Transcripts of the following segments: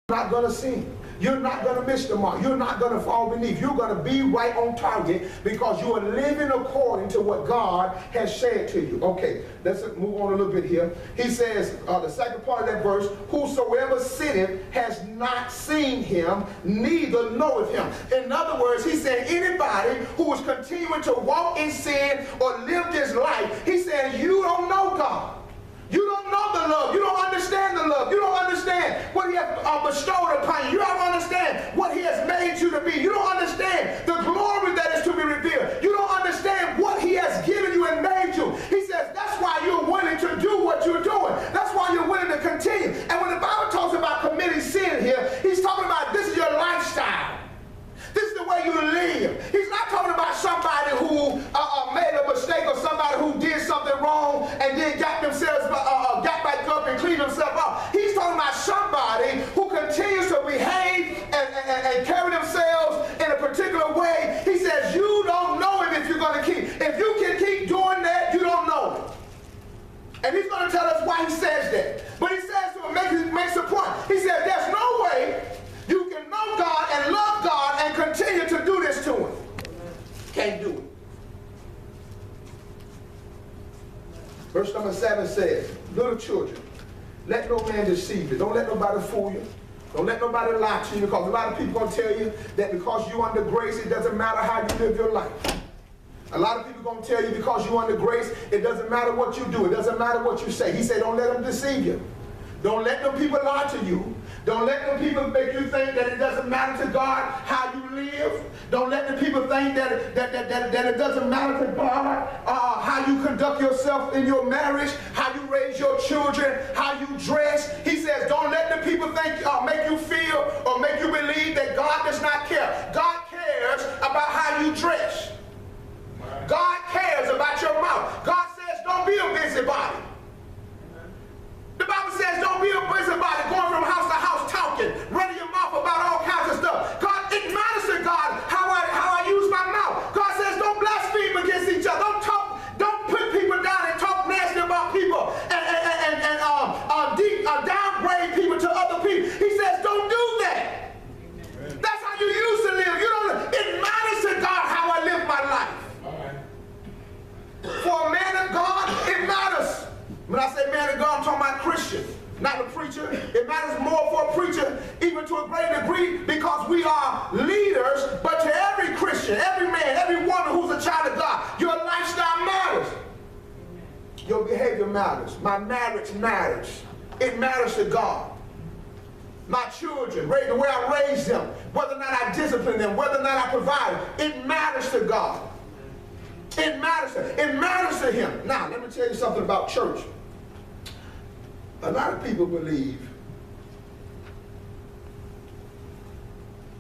not going to sin. You're not going to miss the mark. You're not going to fall beneath. You're going to be right on target because you are living according to what God has said to you. Okay, let's move on a little bit here. He says, the second part of that verse, whosoever sinneth has not seen him, neither knoweth him. In other words, he said anybody who is continuing to walk in sin or live this life, he said you don't know God. You don't know the love. You don't understand the love. You don't understand what he has bestowed upon you. You don't understand what he has made you to be. You don't understand the glory that is to be revealed. You don't understand what he has given you and made you. He says that's why you're willing to do what you're doing. That's why you're willing to continue. And when the Bible talks about committing sin here, he's talking about this is your lifestyle. This is the way you live. He's not talking about somebody who made a mistake or somebody who did something wrong and then got back up and cleaned himself up. He's talking about somebody who continues to behave and carry themselves in a particular way. He says you don't know him if you're going to keep. If you can keep doing that, you don't know him. And he's going to tell us why he says that. But he says to him, makes a point. He says there's no way you can know God and love God and continue to do this to him. Can't do it. Verse number 7 says, little children, let no man deceive you. Don't let nobody fool you. Don't let nobody lie to you, because a lot of people are going to tell you that because you're under grace, it doesn't matter how you live your life. A lot of people are going to tell you because you're under grace, it doesn't matter what you do. It doesn't matter what you say. He said, don't let them deceive you. Don't let them people lie to you. Don't let them people make you think that it doesn't matter to God how you live. Don't let the people think that it doesn't matter to God how you conduct yourself in your marriage, how you raise your children, how you dress. He says don't let the people think, make you feel or make you believe that God does not care. God cares about how you dress. God cares about your mouth. God says don't be a busybody. The Bible says don't be a busybody going from house to house talking, running your mouth about all kinds of stuff. God, it matters to God how I use my mouth. God says don't blaspheme against each other. Don't put people down and talk nasty about people and downgrade people to other people. He says don't do that. Amen. That's how you used to live. You don't. It matters to God how I live my life. Right. For a man of God, it matters. When I say man of God, I'm talking about Christian, not a preacher. It matters more for a preacher, even to a great degree, because we are leaders. But to every Christian, every man, every woman who's a child of God, your lifestyle matters. Your behavior matters. My marriage matters. It matters to God. My children, the way I raise them, whether or not I discipline them, whether or not I provide, it matters to God. It matters to him. Now, let me tell you something about church. A lot of people believe,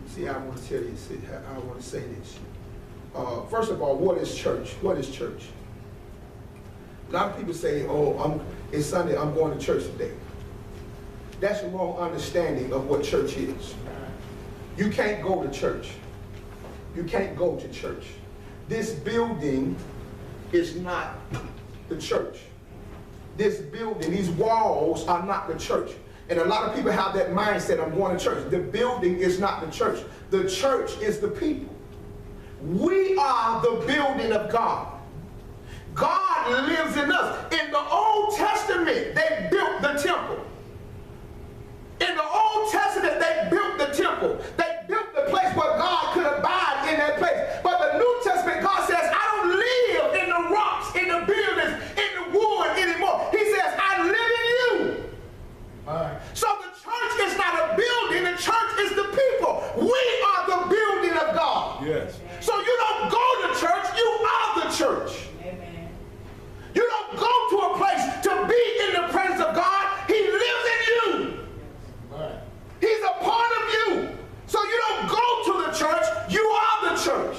see, I want to tell you, I want to say this. First of all, what is church? What is church? A lot of people say, it's Sunday, I'm going to church today. That's the wrong understanding of what church is. You can't go to church. You can't go to church. This building is not the church. This building, these walls are not the church. And a lot of people have that mindset, I'm going to church. The building is not the church. The church is the people. We are the building of God. God lives in us. In the Old Testament, they built the temple. In the Old Testament, they built the temple. They built the place where God could abide in that place. But the New Testament, God says, I don't live in the rocks, in the buildings, in the wood anymore. He says, I live in you. Right. So the church is not a building. The church is the people. We are the building of God. Yes. So you don't go to church, you are the church. Amen. You don't go to a place to be in the presence of God. He lives in you. He's a part of you. So you don't go to the church, you are the church.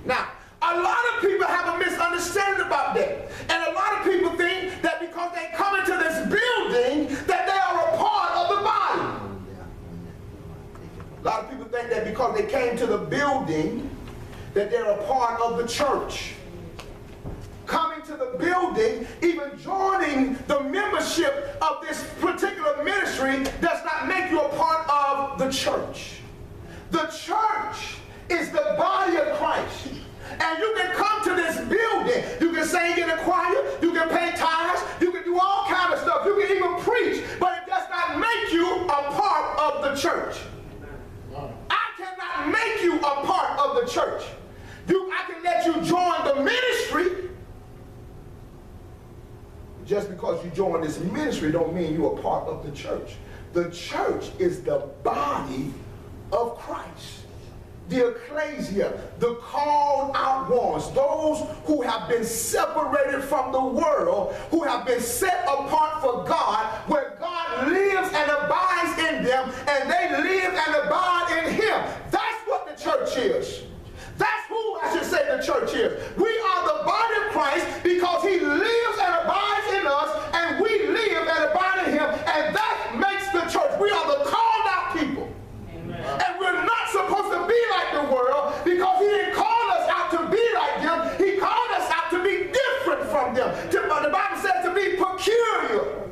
Now, a lot of people have a misunderstanding about that. And a lot of people think that because they come into this building, that they are a part of the body. A lot of people think that because they came to the building, that they're a part of the church. Coming to the building, even joining the membership of this particular ministry does not make you a part of church. The church is the body of Christ. And you can come to this building. You can sing in the choir. You can pay tithes. You can do all kind of stuff. You can even preach. But it does not make you a part of the church. I cannot make you a part of the church. I can let you join the ministry. Just because you join this ministry don't mean you're a part of the church. The church is the body of Christ. The ecclesia, the called out ones, those who have been separated from the world, who have been set apart for God, where God lives and abides in them, and they live and abide in him. That's what the church is. That's who I should say the church is. We are the body of Christ because he lives and abides in us, and we live and abide in him, and that makes the church. We are the called out people. And we're not supposed to be like the world because he didn't call us out to be like them. He called us out to be different from them. The Bible says to be peculiar.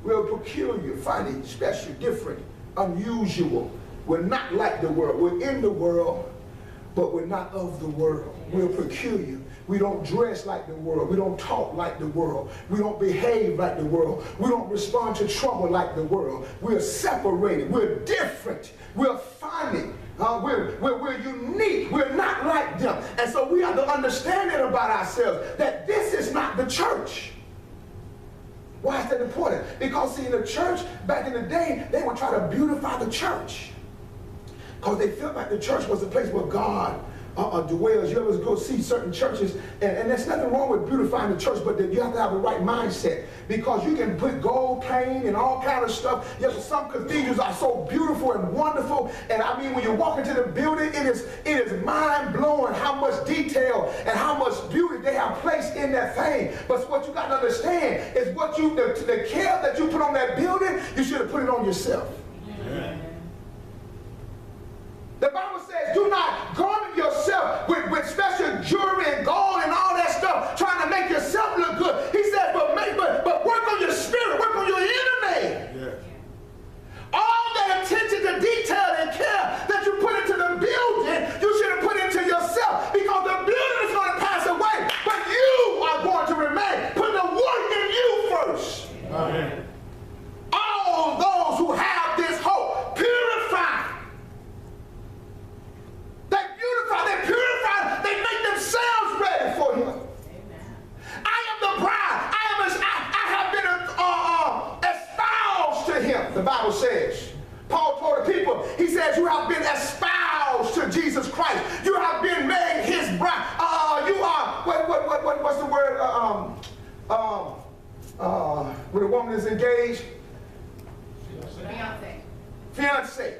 We're peculiar, finding special, different, unusual. We're not like the world. We're in the world, but we're not of the world. We're peculiar. We don't dress like the world. We don't talk like the world. We don't behave like the world. We don't respond to trouble like the world. We're separated. We're different. We're funny. We're unique. We're not like them. And so we have to understand it about ourselves that this is not the church. Why is that important? Because see, in the church, back in the day, they would try to beautify the church. Because they felt like the church was a place where God dwells. You ever go see certain churches, and there's nothing wrong with beautifying the church, but you have to have the right mindset, because you can put gold paint and all kind of stuff. Yes, some cathedrals are so beautiful and wonderful, and I mean, when you walk into the building, it is mind-blowing how much detail and how much beauty they have placed in that thing. But what you got to understand is what the care that you put on that building, you should have put it on yourself. Amen. The Bible says, do not garment yourself with special jewelry and gold and all that stuff, trying to make yourself look good. He says, but work on your spirit, work on your inner man. Yeah. All the attention to detail and care that you put into the building, you should have put into yourself, because the building is going to pass away, but you are going to remain. Put the work in you first. Amen. All those who have this hope, purify. They purify, they make themselves ready for him. Amen. I am the bride. I have been espoused to him, the Bible says. Paul told the people, he says, you have been espoused to Jesus Christ. You have been made his bride. You are, what's the word? When a woman is engaged? Fiancé.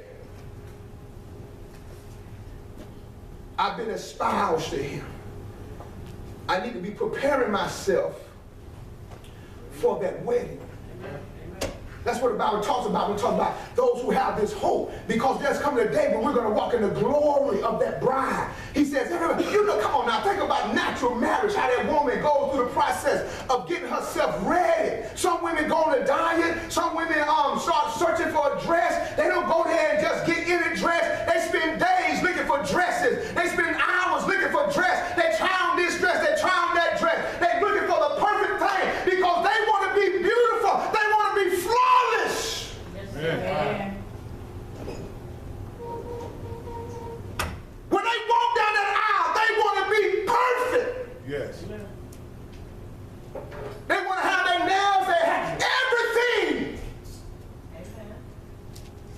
I've been espoused to him. I need to be preparing myself for that wedding. Amen. That's what the Bible talks about. We talk about those who have this hope, because there's coming a day when we're going to walk in the glory of that bride. He says, come on now, think about natural marriage, how that woman goes through the process of getting herself ready. Some women go on a diet. Some women start searching for a dress. They don't go there and just get in a dress. They spend days looking for dresses. They spend hours looking for dress. They try on this dress. They try on that dress. They're looking for the perfect thing because they want to be beautiful. They want to be flawless. Yes, when they walk down that aisle, they want to be perfect. Yes. They want to have their nails, they have everything. Amen.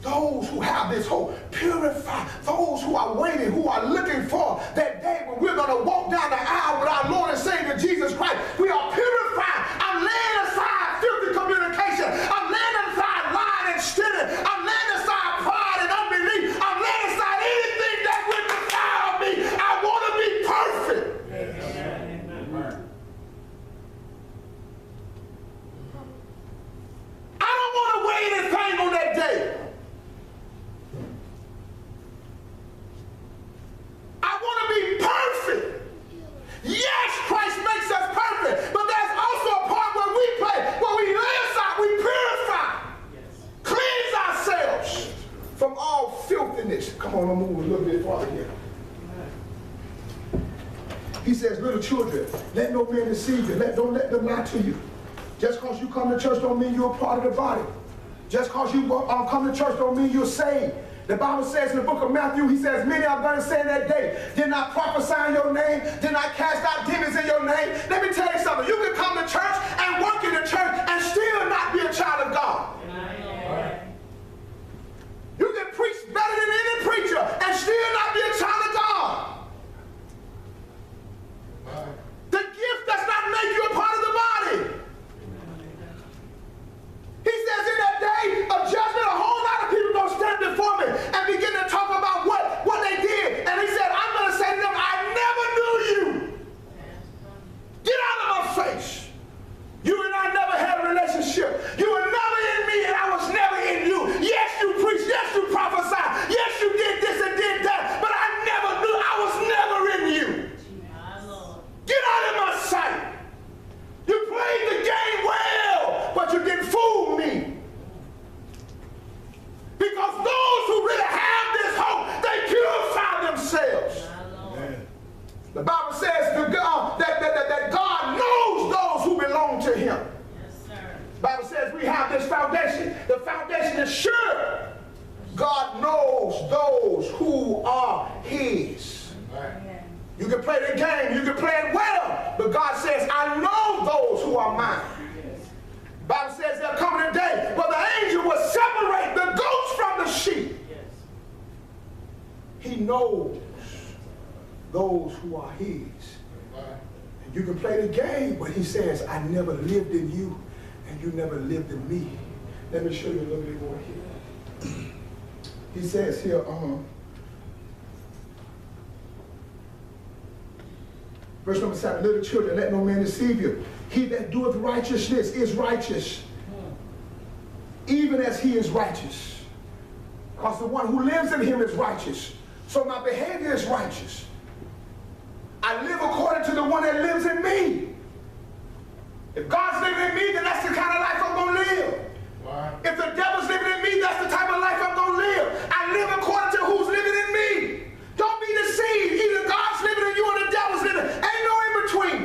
Those who have this hope, purify. Those who are waiting, who are looking for that day when we're going to walk down the aisle with our Lord and Savior Jesus Christ. We are purified. I'm laying aside filthy communication. I'm laying aside lying and stealing. I'm laying aside pride and unbelief. I'm laying aside anything that would defile me. I want to be perfect. Amen. I don't want to weigh anything on that day. I want to be perfect. Yes, Christ makes us perfect, but there's also a part where we play, where we lay aside, we purify, cleanse ourselves. from all filthiness. Come on, I'm moving a little bit farther here. He says, little children, let no man deceive you. Don't let them lie to you. Just because you come to church don't mean you're a part of the body. Just because you come to church don't mean you're saved. The Bible says in the book of Matthew, he says, many are going to say in that day, did not prophesy in your name, did not cast out demons in your name. Let me tell you something. You can come to church and work in the church and still not be a child of God. You can preach better than any preacher and still not be a child of God. The gift does not make you a part of the body. He says in that day of judgment, a whole lot of people going to stand before me and begin to talk about what they did. And he said, I'm going to say to them, I never knew you. Get out of my face. You and I never had a relationship. You were never in me and I was never in you. Yes, you preached. Yes, you prophesied. Yes, you did this and did that. But I never knew. I was never in you. Get out of my sight. You played the game well, but you didn't fool me. Because those who really have this hope, they purify themselves. The Bible says that God knows those who belong to him. Yes, sir. The Bible says we have this foundation. The foundation is sure. God knows those who are his. Right. You can play the game, you can play it well, but God says, I know those who are mine. Yes. The Bible says there'll come a day where the angel will separate the goats from the sheep. Yes. He knows those who are his. And you can play the game, but he says, I never lived in you, and you never lived in me. Let me show you a little bit more here. He says here, verse number 7, little children, let no man deceive you. He that doeth righteousness is righteous, even as he is righteous. Because the one who lives in him is righteous. So my behavior is righteous. I live according to the one that lives in me. If God's living in me, then that's the kind of life I'm going to live. Wow. If the devil's living in me, that's the type of life I'm going to live. I live according to who's living in me. Don't be deceived. Either God's living in you or the devil's living. Ain't no in between.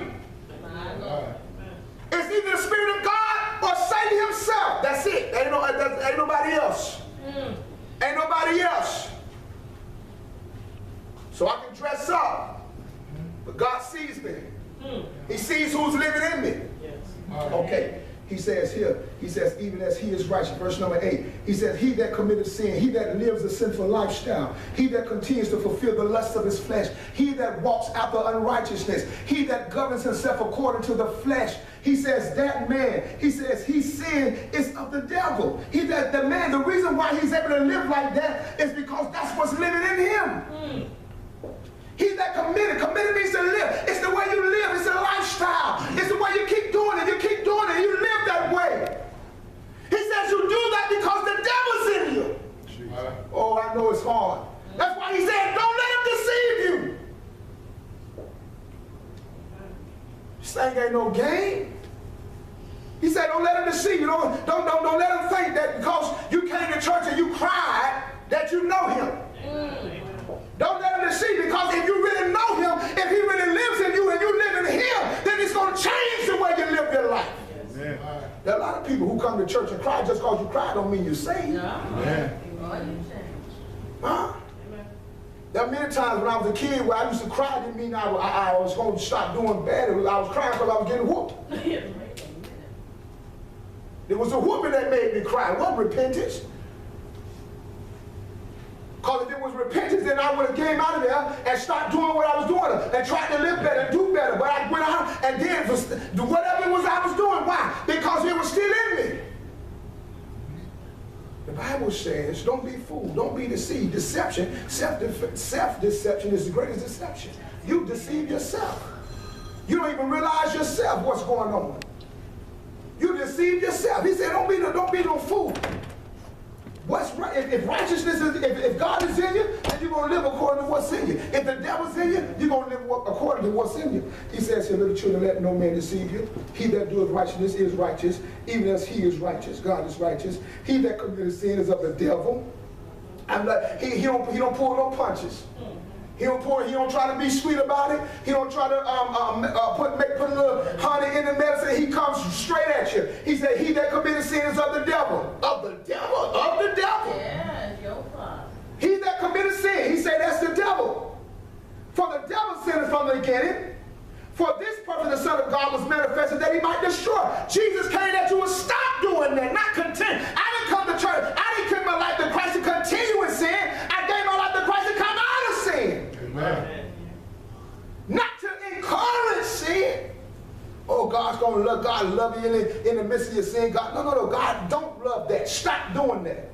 It's either the Spirit of God or Satan himself. That's it. Ain't nobody else. Ain't nobody else. So I can dress up, but God sees me. He sees who's living in me. Okay. He says here, he says, even as he is righteous, verse number 8, he says, he that committed sin, he that lives a sinful lifestyle, he that continues to fulfill the lusts of his flesh, he that walks after unrighteousness, he that governs himself according to the flesh, he says, that man, he says, his sin is of the devil. The reason why he's able to live like that is because that's what's living in him. He that committed means to live. It's the way you live. It's a lifestyle. It's the way you keep doing it. You keep doing it. You live that way. He says you do that because the devil's in you. Oh, I know it's hard. That's why he said, don't let him deceive you. This thing ain't no game. He said, don't let him deceive you. Don't let him think that because you came to church and you cried that you know him. Don't let him deceive, because if you really know him, if he really lives in you and you live in him, then it's going to change the way you live your life. Yes. There are a lot of people who come to church and cry. Just because you cry don't mean you're saved. No. Huh? There are many times when I was a kid where I used to cry didn't mean I was going to stop doing bad. I was crying because I was getting whooped. It was a whooping that made me cry. It wasn't repentance. Because if it was repentance, then I would have came out of there and started doing what I was doing and tried to live better and do better. But I went out and did whatever it was I was doing. Why? Because it was still in me. The Bible says, don't be fooled, don't be deceived. Deception, self-deception is the greatest deception. You deceive yourself. You don't even realize yourself what's going on. You deceive yourself. He said, don't be no fool. What's right? If righteousness is, if God is in you, then you're going to live according to what's in you. If the devil's in you, you're going to live according to what's in you. He says here, little children, let no man deceive you. He that doeth righteousness is righteous, even as he is righteous. God is righteous. He that committeth sin is of the devil. I'm like, he don't pull no punches. He don't try to be sweet about it. He don't try to put a little honey in the medicine. He comes straight at you. He said, he that committed sin is of the devil. Of the devil? Of the devil. Yeah, your father. He that committed sin, he said that's the devil. For the devil sinned from the beginning. For this purpose the Son of God was manifested that he might destroy. Jesus came that you would stop doing that, not continue. I didn't come to church. I didn't give my life to Christ to continue in sin. I gave my life to Christ to come out of sin. Amen. Not to encourage sin. Oh, God's going to love you in the midst of your sin. God, no. God don't love that. Stop doing that.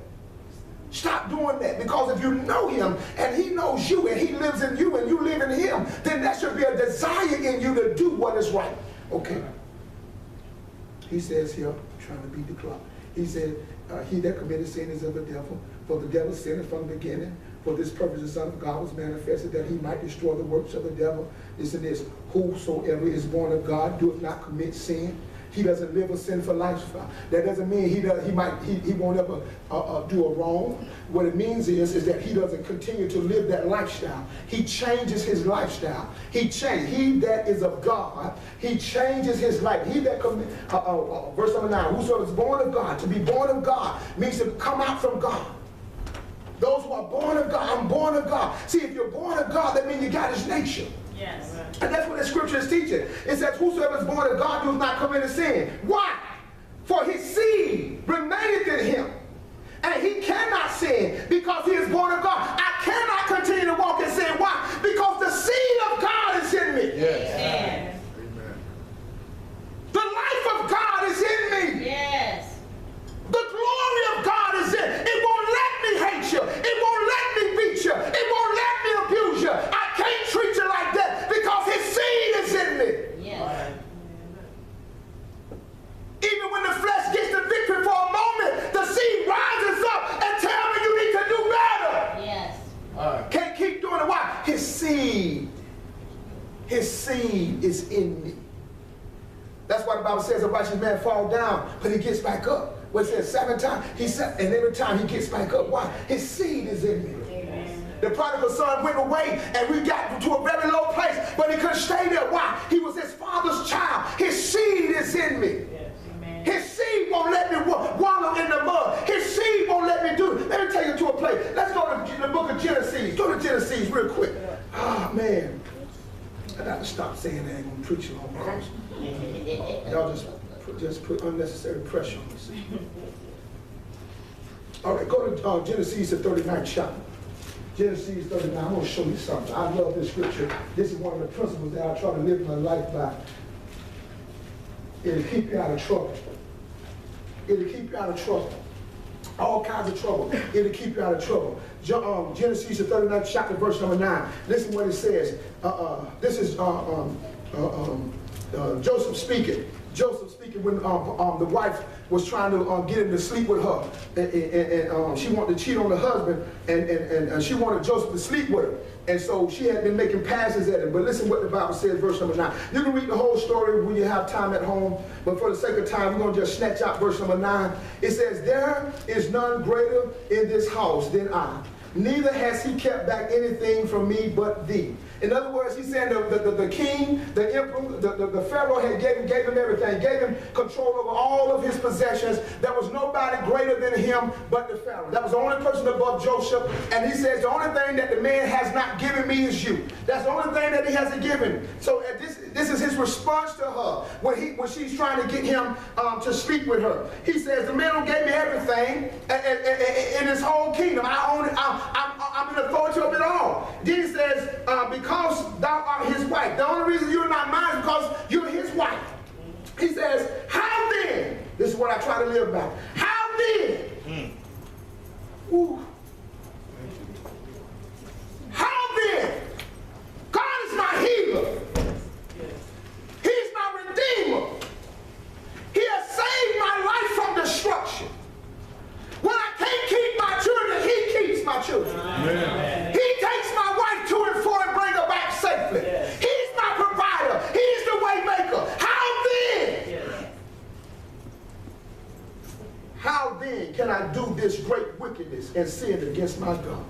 Stop doing that, because if you know him and he knows you and he lives in you and you live in him, then that should be a desire in you to do what is right. Okay. He says here, trying to beat the clock. He said, he that committed sin is of the devil, for the devil sinned from the beginning. For this purpose the Son of God was manifested that he might destroy the works of the devil. Listen to this. Whosoever is born of God doeth not commit sin. He doesn't live a sinful lifestyle. That doesn't mean he won't ever do a wrong. What it means is that he doesn't continue to live that lifestyle. He changes his lifestyle. He that is of God, he changes his life. He that verse number 9, whosoever is born of God, to be born of God means to come out from God. Those who are born of God, I'm born of God. See, if you're born of God, that means you got his nature. Yes. And that's what the scripture is teaching. It says, whosoever is born of God does not commit sin. Why? For his seed remaineth in him. And he cannot sin because he is born of God. I cannot continue to walk in sin. Why? Because the seed of God is in me. Yes. Amen. The life of God is in me. Yes. The glory of God is in. It won't let me hate you. It won't let me beat you. It won't let me abuse you. I can't treat you like that because his seed is in me. Yes. Even when the flesh gets the victory for a moment, the seed rises up and tells me you need to do better. Yes. Can't keep doing it. Why? His seed is in me. That's why the Bible says a righteous man fall down, but he gets back up. What it says 7 times, and every time he gets back up. Why? His seed is in me. Amen. The prodigal son went away and we got to a very low place, but he couldn't stay there. Why? He was his father's child. His seed is in me. Yes. Amen. His seed won't let me wallow in the mud. His seed won't let me do it. Let me take you to a place. Let's go to the book of Genesis. Go to Genesis real quick. Ah, man. I got to stop saying that. I ain't going to preach long because y'all just put unnecessary pressure on us. All right, go to Genesis, the 39th chapter. Genesis 39, I'm going to show you something. I love this scripture. This is one of the principles that I try to live my life by. It'll keep you out of trouble. It'll keep you out of trouble. All kinds of trouble. It'll keep you out of trouble. Genesis, the 39th chapter, verse number 9. Listen what it says. This is Joseph speaking. Joseph speaking when the wife was trying to get him to sleep with her, and she wanted to cheat on the husband, and she wanted Joseph to sleep with her, and so she had been making passes at him. But listen what the Bible says, verse number 9. You can read the whole story when you have time at home, but for the sake of time, we're going to just snatch out verse number 9. It says, there is none greater in this house than I, neither has he kept back anything from me but thee. In other words, he's saying the king, the emperor, the Pharaoh had gave him everything, gave him control over all of his possessions. There was nobody greater than him but the Pharaoh. That was the only person above Joseph. And he says, the only thing that the man has not given me is you. That's the only thing that he hasn't given. So this is his response to her when she's trying to get him to speak with her. He says, the man gave me everything in his whole kingdom. I own it. I'm in authority of it all. Then he says, because thou art his wife. The only reason you're not mine is because you're his wife. He says, how then? This is what I try to live by. How then? Ooh. How then? God is my healer. He's my redeemer. He has saved my life from destruction. When I can't keep my children, he keeps my children. Amen. He takes my wife to and fro and bring her back safely. Yes. He's my provider. He's the way maker. How then? Yes. How then can I do this great wicked wickedness and sinned against my God.